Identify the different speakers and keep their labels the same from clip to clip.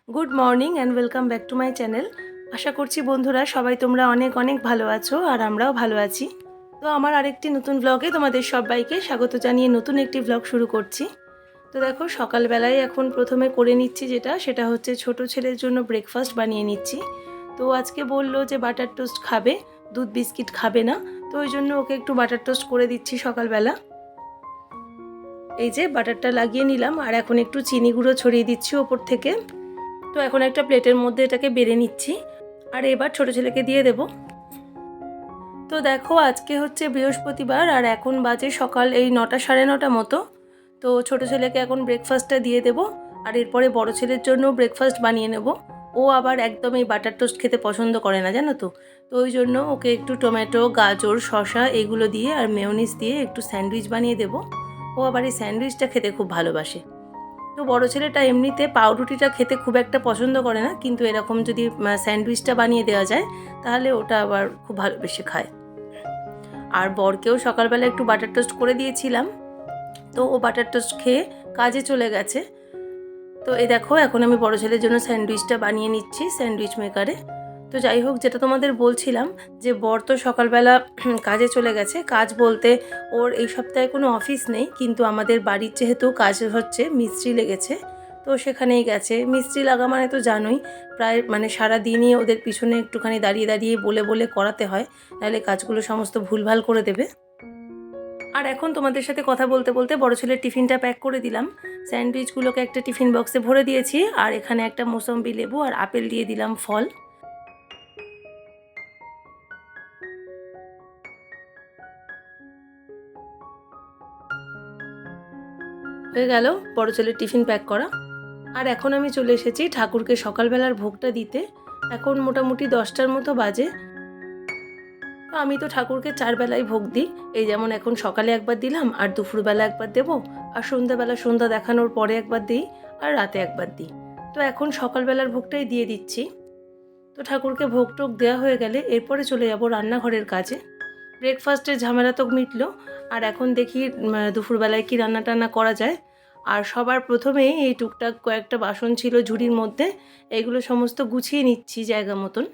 Speaker 1: Good morning and welcome back to my channel. আশা করছি বন্ধুরা সবাই তোমরা অনেক অনেক ভালো আছো আর আমরাও ভালো আছি। তো আমার আরেকটি নতুন ব্লগে তোমাদের সবাইকে স্বাগত জানিয়ে নতুন একটি ব্লগ শুরু করছি। তো দেখো সকালবেলায় এখন প্রথমে করে নিচ্ছি সেটা হচ্ছে ছোট ছেলের জন্য ব্রেকফাস্ট বানিয়ে নিচ্ছি। তো আজকে বললো যে বাটার টোস্ট খাবে, দুধ বিস্কিট খাবে না। তো ওই জন্য ওকে একটু বাটার টোস্ট করে দিচ্ছি সকালবেলা। এই যে বাটারটা লাগিয়ে নিলাম আর এখন একটু চিনি গুঁড়ো ছড়িয়ে দিচ্ছি ওপর থেকে। তো এখন একটা প্লেটের মধ্যে এটাকে বেড়ে নিচ্ছি আর এবার ছোট ছেলেকে দিয়ে দেব। তো দেখো আজকে হচ্ছে বৃহস্পতিবার আর এখন বাজে সকাল এই 9টা সাড়ে 9টা মতো। তো ছোট ছেলেকে এখন ব্রেকফাস্টটা দিয়ে দেব আর এরপরে বড় ছেলের জন্য ব্রেকফাস্ট বানিয়ে নেব। ও আবার একদম এই বাটার টোস্ট খেতে পছন্দ করে না, জানো তো। তো ওই জন্য ওকে একটু টমেটো, গাজর, শসা এগুলো দিয়ে আর মেয়োনিজ দিয়ে একটু স্যান্ডউইচ বানিয়ে দেব। ও আবার এই স্যান্ডউইচটা খেতে খুব ভালোবাসে। তো বড় ছেলেটা এমনিতে পাউরুটিটা খেতে খুব একটা পছন্দ করে না, কিন্তু এরকম যদি স্যান্ডউইচটা বানিয়ে দেওয়া যায় তাহলে ওটা আবার খুব ভালোবেসে খায়। আর বরকেও সকালবেলা একটু বাটার টোস্ট করে দিয়েছিলাম, তো ও বাটার টোস্ট খেয়ে কাজে চলে গেছে। তো এই দেখো এখন আমি বড় ছেলের জন্য স্যান্ডউইচটা বানিয়ে নিচ্ছি স্যান্ডউইচ মেকারে। তো যাই হোক, যেটা তোমাদের বলছিলাম যে বর তো সকালবেলা কাজে চলে গেছে। কাজ বলতে ওর এই সপ্তাহে কোনো অফিস নেই, কিন্তু আমাদের বাড়ির যেহেতু কাজ হচ্ছে, মিস্ত্রি লেগেছে, তো সেখানেই গেছে। মিস্ত্রি লাগা মানে তো জানোই, প্রায় সারা দিনই ওদের পিছনে একটুখানি দাঁড়িয়ে দাঁড়িয়ে বলে বলে করাতে হয়, নাহলে কাজগুলো সমস্ত ভুলভাল করে দেবে। আর এখন তোমাদের সাথে কথা বলতে বলতে বড় ছেলের টিফিনটা প্যাক করে দিলাম। স্যান্ডউইচগুলোকে একটা টিফিন বক্সে ভরে দিয়েছি আর এখানে একটা মৌসম্বি লেবু আর আপেল দিয়ে দিলাম ফল। হয়ে গেল বড় ছেলের টিফিন প্যাক করা। আর এখন আমি চলে এসেছি ঠাকুরকে সকালবেলার ভোগটা দিতে। এখন মোটামুটি 10টার মতো বাজে। তো আমি তো ঠাকুরকে 4 বেলায় ভোগ দিই। এই যেমন এখন সকালে একবার দিলাম আর দুপুরবেলা একবার দেবো, আর সন্ধ্যাবেলা সন্ধ্যা দেখানোর পরে একবার দিই, আর রাতে একবার দিই। তো এখন সকালবেলার ভোগটাই দিয়ে দিচ্ছি। তো ঠাকুরকে ভোগ টোগ দেওয়া হয়ে গেলে এরপরে চলে যাব রান্নাঘরের কাজে। ব্রেকফাস্টের ঝামেলা তো মিটলো, আর এখন দেখি দুপুরবেলায় কি রান্না টান্না করা যায়। আর সবার প্রথমেই এই টুকটাক কয়েকটা বাসন ছিল ঝুড়ির মধ্যে, এগুলো সমস্ত গুছিয়ে নিচ্ছি জায়গা মতন।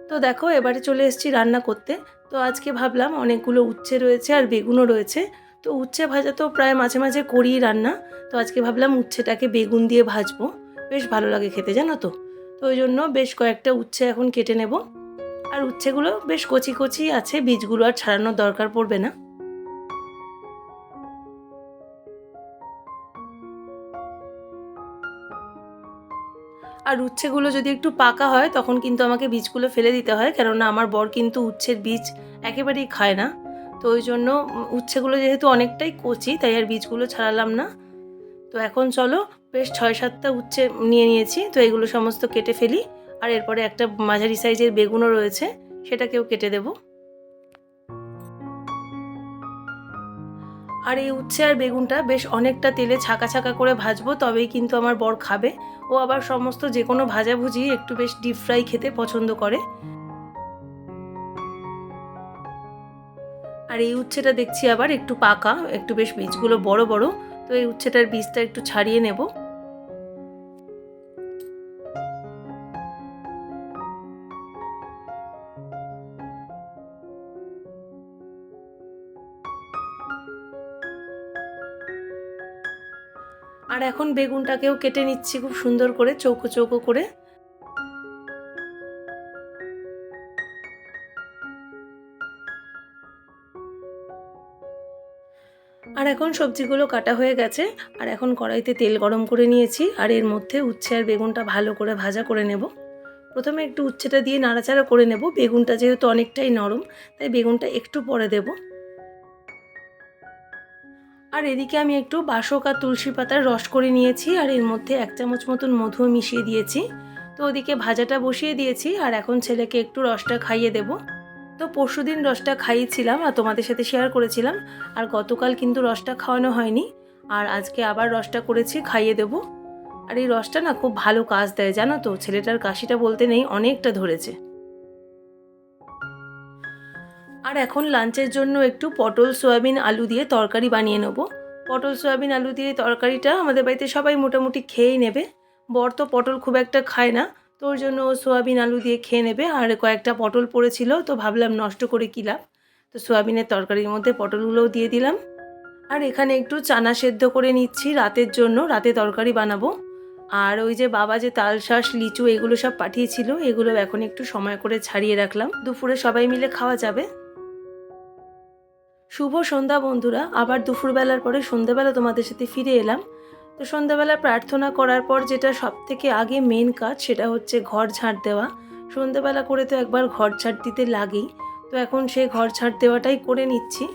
Speaker 1: তো দেখো এবারে চলে এসেছি রান্না করতে। তো আজকে ভাবলাম অনেকগুলো উচ্ছে রয়েছে আর বেগুনও রয়েছে, তো উচ্ছে ভাজা তো প্রায় মাঝে মাঝে করি রান্না। তো আজকে ভাবলাম উচ্ছেটাকে বেগুন দিয়ে ভাজবো, বেশ ভালো লাগে খেতে, জানো তো। তো ওই জন্য বেশ কয়েকটা উচ্ছে এখন কেটে নেব। আর উচ্ছেগুলো বেশ কচি কচি আছে, বীজগুলো আর ছাড়ানোর দরকার পড়বে না। আর উচ্ছেগুলো যদি একটু পাকা হয় তখন কিন্তু আমাকে বীজগুলো ফেলে দিতে হয়, কেননা আমার বর কিন্তু উচ্ছের বীজ একেবারেই খায় না। তো ওই জন্য উচ্ছেগুলো যেহেতু অনেকটাই কচি, তাই আর বীজগুলো ছাড়ালাম না। তো এখন চলো, বেশ 6-7টা উচ্ছে নিয়ে নিয়েছি, তো এগুলো সমস্ত কেটে ফেলি। আর এরপরে একটা মাঝারি সাইজের বেগুনও রয়েছে, সেটাকেও কেটে দেবো। আর এই উচ্ছে আর বেগুনটা বেশ অনেকটা তেলে ছাকা ছাকা করে ভাজবো, তবেই কিন্তু আমার বর খাবে। ও আবার সমস্ত যে কোনো ভাজাভুজি একটু বেশ ডিপ ফ্রাই খেতে পছন্দ করে। আর এই উচ্ছেটা দেখছি আবার একটু পাকা, একটু বেশ বীজগুলো বড় বড়। তো এই উচ্ছেটার বীজটা একটু ছাড়িয়ে নেব। আর এখন বেগুনটাকেও কেটে নিচ্ছি খুব সুন্দর করে, চৌকো চৌকো করে। আর এখন সবজিগুলো কাটা হয়ে গেছে, আর এখন কড়াইতে তেল গরম করে নিয়েছি, আর এর মধ্যে উচ্ছে আর বেগুনটা ভালো করে ভাজা করে নেব। প্রথমে একটু উচ্ছেটা দিয়ে নাড়াচাড়া করে নেব, বেগুনটা যেহেতু অনেকটাই নরম, তাই বেগুনটা একটু পরে দেব। আর এদিকে আমি একটু বাসক আর তুলসী পাতার রস করে নিয়েছি, আর এর মধ্যে 1 চামচ মতন মধুও মিশিয়ে দিয়েছি। তো ওদিকে ভাজাটা বসিয়ে দিয়েছি, আর এখন ছেলেকে একটু রসটা খাইয়ে দেব। তো পরশুদিন রসটা খাইয়েছিলাম আর তোমাদের সাথে শেয়ার করেছিলাম, আর গতকাল কিন্তু রসটা খাওয়ানো হয়নি। আর আজকে আবার রসটা করেছি, খাইয়ে দেব। আর এই রসটা না খুব ভালো কাজ দেয়, জানো তো। ছেলেটার কাশিটা বলতে নেই, অনেকটা ধরেছে। আর এখন লাঞ্চের জন্য একটু পটল, সয়াবিন, আলু দিয়ে তরকারি বানিয়ে নেব। পটল সয়াবিন আলু দিয়ে তরকারিটা আমাদের বাড়িতে সবাই মোটামুটি খেয়েই নেবে। বর তো পটল খুব একটা খায় না, তো ওর জন্য ও সয়াবিন আলু দিয়ে খেয়ে নেবে। আর কয়েকটা পটল পড়েছিল, তো ভাবলাম নষ্ট করে কী লাভ, তো সয়াবিনের তরকারির মধ্যে পটলগুলোও দিয়ে দিলাম। আর এখানে একটু চানা সেদ্ধ করে নিচ্ছি রাতের জন্য, রাতে তরকারি বানাবো। আর ওই যে বাবা যে তালশাঁস, লিচু এগুলো সব পাঠিয়েছিল, এগুলো এখন একটু সময় করে ছাড়িয়ে রাখলাম, দুপুরে সবাই মিলে খাওয়া যাবে। শুভ সন্ধ্যা বন্ধুরা, আবার দুপুরবেলার পরে সন্ধ্যাবেলা তোমাদের সাথে ফিরে এলাম। তো সন্ধ্যাবেলা প্রার্থনা করার পর যেটা সবথেকে আগে মেন কাজ, সেটা হচ্ছে ঘর ঝাড় দেওয়া। সন্ধ্যাবেলা করে তো একবার ঘর ঝাড় দিতে লাগেই, তো এখন সেই ঘর ঝাড় দেওয়াটাই করে নিচ্ছি।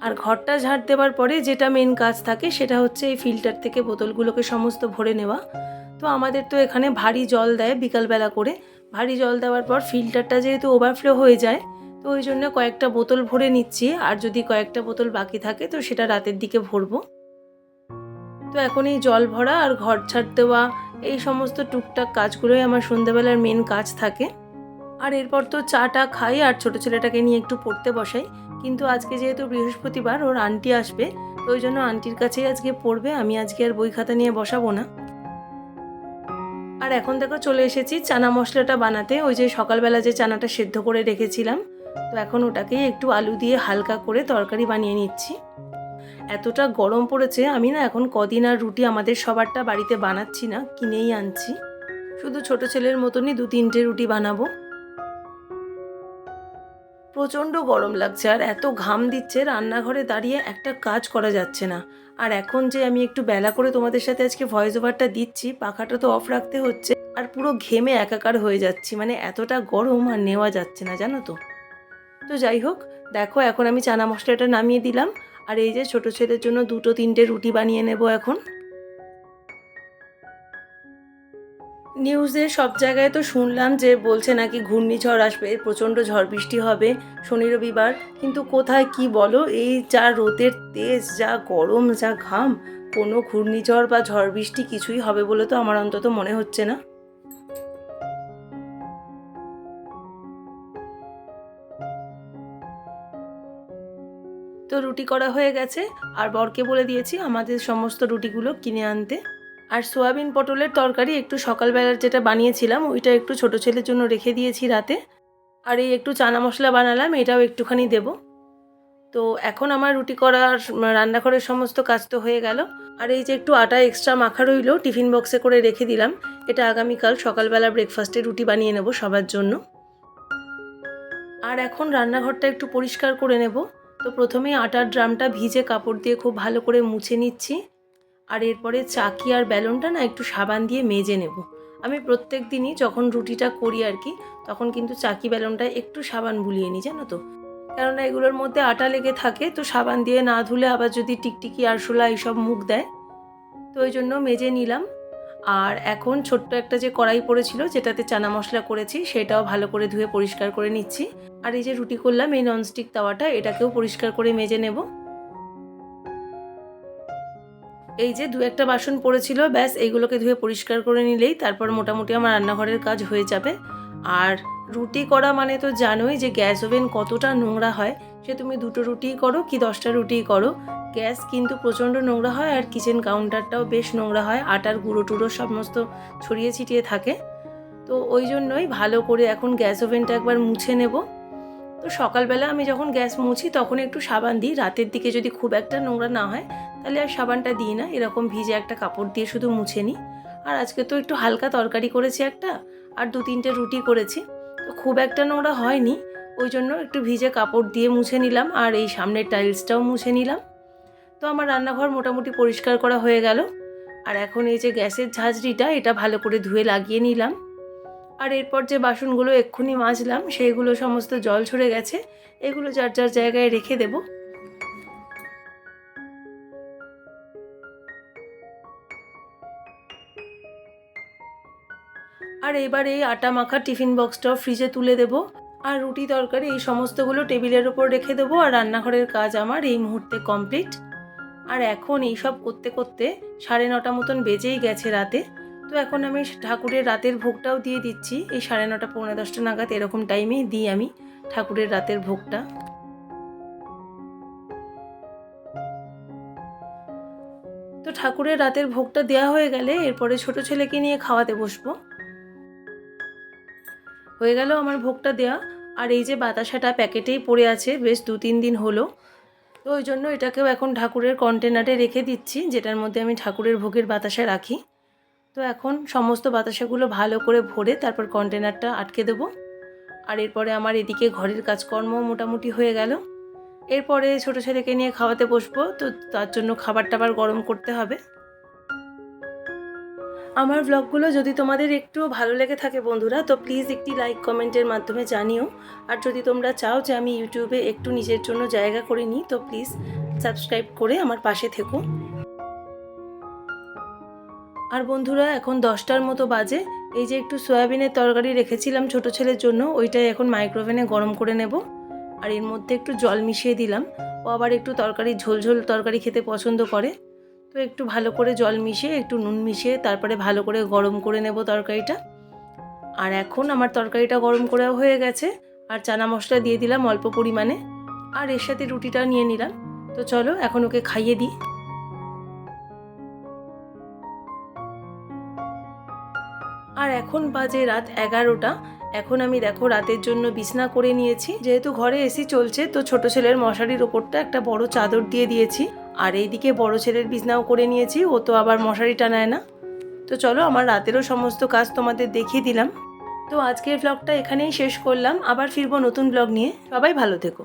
Speaker 1: আর ঘরটা ঝাড় দেওয়ার পরে যেটা মেন কাজ থাকে, সেটা হচ্ছে এই ফিল্টার থেকে বোতলগুলোকে সমস্ত ভরে নেওয়া। তো আমাদের তো এখানে ভারী জল দেয় বিকালবেলা করে। ভারী জল দেওয়ার পর ফিল্টারটা যেহেতু ওভারফ্লো হয়ে যায়, তো ওই জন্য কয়েকটা বোতল ভরে নিচ্ছি। আর যদি কয়েকটা বোতল বাকি থাকে তো সেটা রাতের দিকে ভরবো। তো এখন এই জল ভরা আর ঘর ঝাড় দেওয়া, এই সমস্ত টুকটাক কাজগুলোই আমার সন্ধ্যাবেলার মেন কাজ থাকে। আর এরপর তো চাটা খাই আর ছোটো ছেলেটাকে নিয়ে একটু পড়তে বসাই। কিন্তু আজকে যেহেতু বৃহস্পতিবার, ওর আন্টি আসবে, তো ওই জন্য আন্টির কাছেই আজকে পড়বে। আমি আজকে আর বই খাতা নিয়ে বসাবো না। আর এখন দেখো চলে এসেছি চানা মশলাটা বানাতে। ওই যে সকালবেলা যে চানাটা সেদ্ধ করে রেখেছিলাম, তো এখন ওটাকেই একটু আলু দিয়ে হালকা করে তরকারি বানিয়ে নিচ্ছি। এতটা গরম পড়েছে, আমি না এখন কদিন আর রুটি আমাদের সবারটা বাড়িতে বানাচ্ছি না, কিনেই আনছি। শুধু ছোট ছেলের মতনই 2-3টে রুটি বানাবো। প্রচণ্ড গরম লাগছে আর এত ঘাম দিচ্ছে, রান্নাঘরে দাঁড়িয়ে একটা কাজ করা যাচ্ছে না। আর এখন যে আমি একটু বেলা করে তোমাদের সাথে আজকে ভয়েস ওভারটা দিচ্ছি, পাখাটা তো অফ রাখতে হচ্ছে, আর পুরো ঘেমে একাকার হয়ে যাচ্ছি। মানে এতটা গরম আর নেওয়া যাচ্ছে না, জানো তো। তো যাই হোক, দেখো এখন আমি চানা মশলাটা নামিয়ে দিলাম। আর এই যে ছোট ছেলের জন্য 2-3টে রুটি বানিয়ে নেব এখন। নিউজে সব জায়গায় তো শুনলাম যে বলছে নাকি ঘূর্ণিঝড় আসবে, প্রচণ্ড ঝড় বৃষ্টি হবে শনি রবিবার। কিন্তু কোথায় কি বলো, এই যা রোদের তেজ, যা গরম, যা ঘাম, কোনো ঘূর্ণিঝড় বা ঝড় বৃষ্টি কিছুই হবে বলে তো আমার অন্তত মনে হচ্ছে না। তো রুটি করা হয়ে গেছে, আর বরকে বলে দিয়েছি আমাদের সমস্ত রুটিগুলো কিনে আনতে। আর সোয়াবিন পটলের তরকারি একটু সকালবেলার যেটা বানিয়েছিলাম, ওইটা একটু ছোট ছেলের জন্য রেখে দিয়েছি রাতে। আর এই একটু চানা মশলা বানালাম, এটাও একটুখানি দেব। তো এখন আমার রুটি করার রান্নাঘরের সমস্ত কাজ তো হয়ে গেল। আর এই যে একটু আটা এক্সট্রা মাখা রইলো, টিফিন বক্সে করে রেখে দিলাম। এটা আগামীকাল সকালবেলা ব্রেকফাস্টে রুটি বানিয়ে নেব সবার জন্য। আর এখন রান্নাঘরটা একটু পরিষ্কার করে নেব। তো প্রথমেই আটার ড্রামটা ভিজে কাপড় দিয়ে খুব ভালো করে মুছে নিচ্ছি। আর এরপরে চাকি আর বেলনটা না একটু সাবান দিয়ে মেজে নেব। আমি প্রত্যেক দিনই যখন রুটিটা করি আর কি, তখন কিন্তু চাকি বেলনটা একটু সাবান বুলিয়ে নিই, জানো তো। কেননা এগুলোর মধ্যে আটা লেগে থাকে, তো সাবান দিয়ে না ধুলে আবার যদি টিকটিকি আরশোলা এইসব মুখ দেয়, তো ওই জন্য মেজে নিলাম। আর এখন ছোট্ট একটা যে কড়াই পড়েছিল যেটাতে চানা মশলা করেছি, সেটাও ভালো করে ধুয়ে পরিষ্কার করে নিচ্ছি। আর এই যে রুটি করলাম এই ননস্টিক তাওয়াটা, এটাকেও পরিষ্কার করে মেজে নেব। এই যে 2-একটা বাসন পড়েছিল, ব্যাস এইগুলোকে ধুয়ে পরিষ্কার করে নিলেই তারপর মোটামুটি আমার রান্নাঘরের কাজ হয়ে যাবে। আর রুটি করা মানে তো জানোই যে গ্যাস ওভেন কতটা নোংরা হয়। সে তুমি 2টো রুটিই করো কি 10টা রুটিই করো, গ্যাস কিন্তু প্রচণ্ড নোংরা হয়। আর কিচেন কাউন্টারটাও বেশ নোংরা হয়, আটার গুঁড়ো টুড়ো সমস্ত ছড়িয়ে ছিটিয়ে থাকে। তো ওই জন্যই ভালো করে এখন গ্যাস ওভেনটা একবার মুছে নেব। তো সকালবেলা আমি যখন গ্যাস মুছি তখন একটু সাবান দিই, রাতের দিকে যদি খুব একটা নোংরা না হয় তাহলে আর সাবানটা দিই না, এরকম ভিজে একটা কাপড় দিয়ে শুধু মুছে নিই। আর আজকে তো একটু হালকা তরকারি করেছি একটা, আর 2-3টে রুটি করেছি, তো খুব একটা নোংরা হয়নি। ওই জন্য একটু ভিজে কাপড় দিয়ে মুছে নিলাম, আর এই সামনের টাইলসটাও মুছে নিলাম। তো আমার রান্নাঘর মোটামুটি পরিষ্কার করা হয়ে গেল। আর এখন এই যে গ্যাসের ঝাঁঝরিটা, এটা ভালো করে ধুয়ে লাগিয়ে নিলাম। আর এরপর যে বাসনগুলো এক্ষুনি মাজলাম, সেইগুলো সমস্ত জল ঝরে গেছে, এগুলো যার যার জায়গায় রেখে দেব। আর এবার এই আটা মাখা টিফিন বক্সটাও ফ্রিজে তুলে দেব। আর রুটি তরকারি এই সমস্তগুলো টেবিলের ওপর রেখে দেবো। আর রান্নাঘরের কাজ আমার এই মুহূর্তে কমপ্লিট। আর এখন এইসব করতে করতে 9:30 মতন বেজেই গেছে রাতে। তো এখন আমি ঠাকুরের রাতের ভোগটাও দিয়ে দিচ্ছি। এই 9:30 10:45 নাগাদ এরকম টাইমেই দিই আমি ঠাকুরের রাতের ভোগটা। তো ঠাকুরের রাতের ভোগটা দেওয়া হয়ে গেলে এরপরে ছোট ছেলেকে নিয়ে খাওয়াতে বসবো। হয়ে গেল আমার ভোগটা দেওয়া। আর এই যে বাতাসাটা প্যাকেটেই পড়ে আছে, বেশ 2-3 দিন হলো। তো ওই জন্য এটাকেও এখন ঠাকুরের কন্টেনারে রেখে দিচ্ছি, যেটার মধ্যে আমি ঠাকুরের ভোগের বাতাসা রাখি। তো এখন সমস্ত বাতাসাগুলো ভালো করে ভরে তারপর কন্টেনারটা আটকে দেবো। আর এরপরে আমার এদিকে ঘরের কাজকর্ম মোটামুটি হয়ে গেল। এরপরে ছোট ছেলেকে নিয়ে খাওয়াতে বসবো, তো তার জন্য খাবার টাবার গরম করতে হবে। আমার ব্লগগুলো যদি তোমাদের একটুও ভালো লেগে থাকে বন্ধুরা, তো প্লিজ একটি লাইক কমেন্টের মাধ্যমে জানিও। আর যদি তোমরা চাও যে আমি ইউটিউবে একটু নিজের জন্য জায়গা করে নিই, তো প্লিজ সাবস্ক্রাইব করে আমার পাশে থেকো। আর বন্ধুরা এখন 10টার মতো বাজে। এই যে একটু সয়াবিনের তরকারি রেখেছিলাম ছোট ছেলের জন্য, ওইটাই এখন মাইক্রোওভেনে গরম করে নেব। আর এর মধ্যে একটু জল মিশিয়ে দিলাম। ও আবার একটু তরকারি ঝোল তরকারি খেতে পছন্দ করে। তো একটু ভালো করে জল মিশিয়ে একটু নুন মিশিয়ে তারপরে ভালো করে গরম করে নেব তরকারিটা। আর এখন আমার তরকারিটা গরম করাও হয়ে গেছে। আর চানা মশলা দিয়ে দিলাম অল্প পরিমাণে। আর এর সাথে রুটিটা নিয়ে নিলাম। তো চলো এখন ওকে খাইয়ে দিই। আর এখন বাজে রাত 11টা। এখন আমি দেখো রাতের জন্য বিছনা করে নিয়েছি। যেহেতু ঘরে এসি চলছে, তো ছোট ছেলের মশারির ওপরটা একটা বড় চাদর দিয়ে দিয়েছি। আর এইদিকে বড় ছেলের বিছনাও করে নিয়েছি, ও তো আবার মশারিটা নেয় না। তো চলো আমার রাতেরও সমস্ত কাজ তোমাদের দেখিয়ে দিলাম। তো আজকের ব্লগটা এখানেই শেষ করলাম। আবার ফিরবো নতুন ব্লগ নিয়ে। সবাই ভালো থেকো।